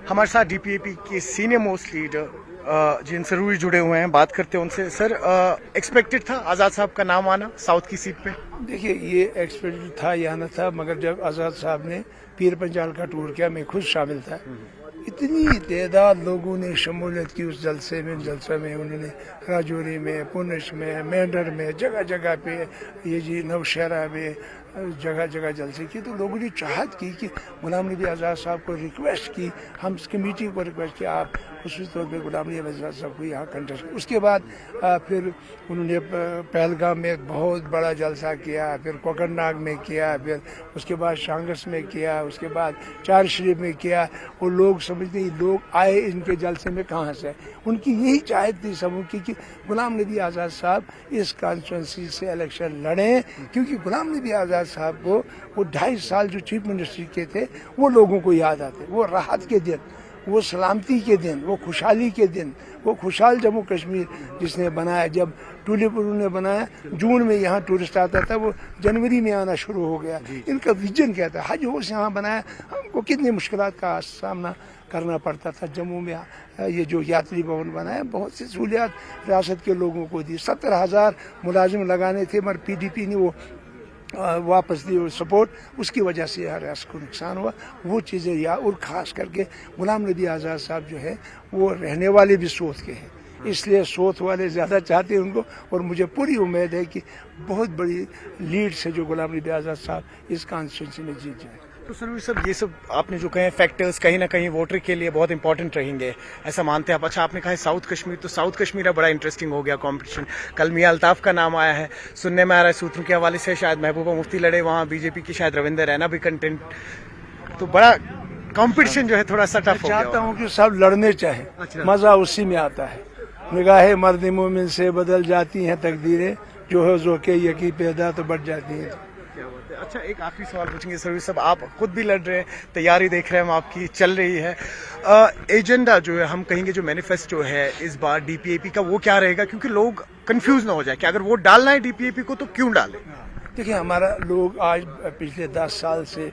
हमारे साथ डीपीएपी के सीनियर मोस्ट लीडर जिन सरूरी जुड़े हुए हैं, बात करते हैं उनसे। सर, एक्सपेक्टेड था आज़ाद साहब का नाम आना साउथ की सीट पे? देखिए, ये एक्सपेक्टेड था या न था, मगर जब आज़ाद साहब ने पीर पंजाल का टूर किया, मैं खुद शामिल था। इतनी तादाद लोगों ने शमूलियत की उस जलसे में उन्होंने राजौरी में, पुनछ में, मेंढर में, जगह जगह पे, ये जी नौशहरा में जगह जगह जलसे की। तो लोगों ने चाहत की कि गुलाम नबी आज़ाद साहब को रिक्वेस्ट की, हम इस कमेटी को रिक्वेस्ट किया, आप खुसूसी तौर पर गुलाम नबी आज़ाद साहब को यहाँ कंटेस्ट। उसके बाद फिर उन्होंने पहलगाम में बहुत बड़ा जलसा किया, फिर कोकरनाग में किया, फिर उसके बाद शांगस में किया, उसके बाद चार शरीफ में किया। और लोग समझते ही लोग आए इनके जलसे में कहाँ से। उनकी यही चाहत थी सबों की कि गुलाम नबी आज़ाद साहब इस कॉन्स्टिट्यूंसी से इलेक्शन लड़ें, क्योंकि गुलाम नबी आज़ाद साहब को वो 2.5 साल जो चीफ मिनिस्टर के थे वो लोगों को याद आते। वो राहत के दिन, वो सलामती के दिन, वो खुशहाली के दिन, वो खुशहाल जम्मू कश्मीर जिसने बनाया। जब टूलिप उन्होंने बनाया, जून में यहाँ टूरिस्ट आता था, वो जनवरी में आना शुरू हो गया। इनका विजन क्या था? हज हाउस यहाँ बनाया। हमको कितनी मुश्किलात का सामना करना पड़ता था जम्मू में। ये जो यात्री भवन बनाया, बहुत सी सहूलियात रियासत के लोगों को दी। 70,000 मुलाजिम लगाने थे, मगर PDP ने वो वापस दी और सपोर्ट, उसकी वजह से यहाँ रियासत को नुकसान हुआ। वो चीज़ें और ख़ास करके गुलाम नबी आज़ाद साहब जो है वो रहने वाले भी सोत के हैं, इसलिए सोत वाले ज़्यादा चाहते हैं उनको। और मुझे पूरी उम्मीद है कि बहुत बड़ी लीड से जो गुलाम नबी आज़ाद साहब इस कॉन्स्टिट्यूंसी में जीत जाए। तो सर, ये सब आपने जो कहे फैक्टर्स कहीं ना कहीं वोटर के लिए बहुत इंपॉर्टेंट रहेंगे, ऐसा मानते हैं आप? अच्छा, आपने कहा है साउथ कश्मीर, तो साउथ कश्मीर बड़ा इंटरेस्टिंग हो गया कॉम्पिटिशन। कल मियां अल्ताफ का नाम आया है, सुनने में आ रहा है सूत्रों के हवाले से शायद महबूबा मुफ्ती लड़े वहाँ, बीजेपी की शायद रविंदर रैना भी कंटेंट। तो बड़ा कॉम्पिटिशन जो है थोड़ा सा टफ हो गया। चाहता हूँ कि सब लड़ने चाहे, मजा उसी में आता है। निगाहे मर्द मोमिन से बदल जाती हैं तकदीरें, जो है जो के यकी पैदा तो बढ़ जाती हैं। अच्छा, एक आखिरी सवाल पूछेंगे सर साहब, आप खुद भी लड़ रहे हैं, तैयारी देख रहे हैं हम आपकी चल रही है। एजेंडा जो है, हम कहेंगे जो मैनिफेस्टो है इस बार डीपीएपी का, वो क्या रहेगा? क्योंकि लोग कंफ्यूज ना हो जाए कि अगर वोट डालना है डीपीएपी को तो क्यों डालें। देखिए, हमारा लोग आज पिछले 10 साल से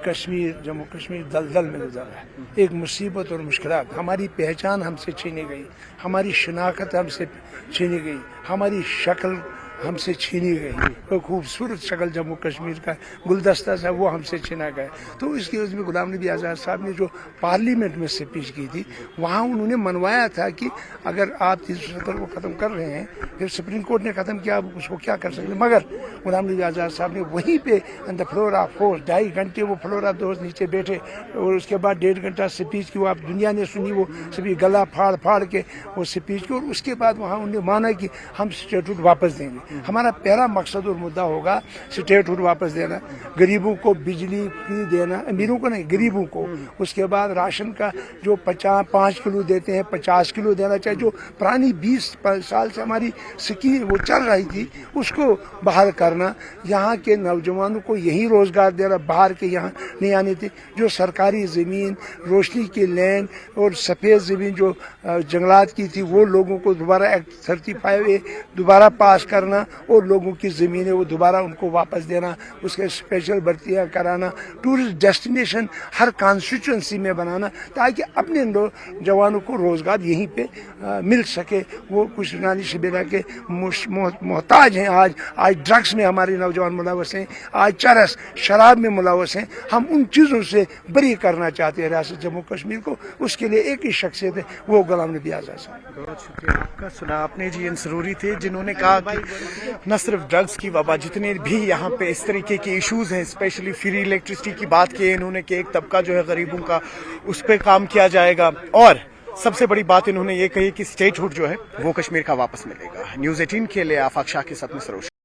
कश्मीर, जम्मू कश्मीर दलदल में गुजर रहा है। एक मुसीबत और मुश्किलात, हमारी पहचान हमसे छीनी गई, हमारी शनाख्त हमसे छीनी गई, हमारी शक्ल हमसे छीनी गई। वो खूबसूरत शक्ल जम्मू कश्मीर का गुलदस्ता था, वो हमसे छीना गया। तो इसकी वजह में गुलाम नबी आज़ाद साहब ने जो पार्लियामेंट में स्पीच की थी, वहाँ उन्होंने मनवाया था कि अगर आप 370 को ख़त्म कर रहे हैं, फिर सुप्रीम कोर्ट ने ख़त्म किया, आप उसको क्या कर सकते। मगर गुलाम नबी आज़ाद साहब ने वहीं पे द फ्लोर ऑफ हाउस 2.5 घंटे वो फ्लोर ऑफ हाउस नीचे बैठे, और उसके बाद 1.5 घंटा स्पीच की। वो आप दुनिया ने सुनी, वो सभी गला फाड़ फाड़ के वो स्पीच की। और उसके बाद वहाँ उन्होंने माना कि हम स्टेटहुड वापस देंगे। हमारा पहला मकसद और मुद्दा होगा स्टेटहुड वापस देना, गरीबों को बिजली फ्री देना, अमीरों को नहीं, गरीबों को। उसके बाद राशन का जो 5 किलो देते हैं, 50 किलो देना चाहिए। जो पुरानी 20 साल से हमारी स्कीम वो चल रही थी, उसको बहाल करना। यहाँ के नौजवानों को यही रोजगार देना, बाहर के यहाँ नहीं आने थे। जो सरकारी ज़मीन, रोशनी की लैंड और सफ़ेद ज़मीन जो जंगलात की थी, वो लोगों को दोबारा एक्ट 35A दोबारा पास करना, और लोगों की ज़मीनें वो दोबारा उनको वापस देना, उसके स्पेशल भर्तियाँ कराना, टूरिस्ट डेस्टिनेशन हर कॉन्स्टिट्यूंसी में बनाना, ताकि अपने जवानों को रोज़गार यहीं पे मिल सके। वो कुछ नानी शिबिरा के मोहताज हैं। आज ड्रग्स में हमारे नौजवान मुलवस हैं, आज चरस शराब में मुलवस हैं। हम उन चीज़ों से बरी करना चाहते हैं रियासत जम्मू कश्मीर को। उसके लिए एक ही शख्सियत है, वो गुलाम नबी आज़ाद साहब। बहुत शुक्रिया आपका। सुना आपने जी, सरूरी थे जिन्होंने कहा कि न सिर्फ ड्रग्स की वबा, जितने भी यहाँ पे इस तरीके के इश्यूज हैं, स्पेशली फ्री इलेक्ट्रिसिटी की बात की इन्होंने कि एक तबका जो है गरीबों का, उस पर काम किया जाएगा। और सबसे बड़ी बात इन्होंने ये कही कि स्टेटहुड जो है वो कश्मीर का वापस मिलेगा। न्यूज़ 18 के लिए आफाक शाह के साथ में सरोज।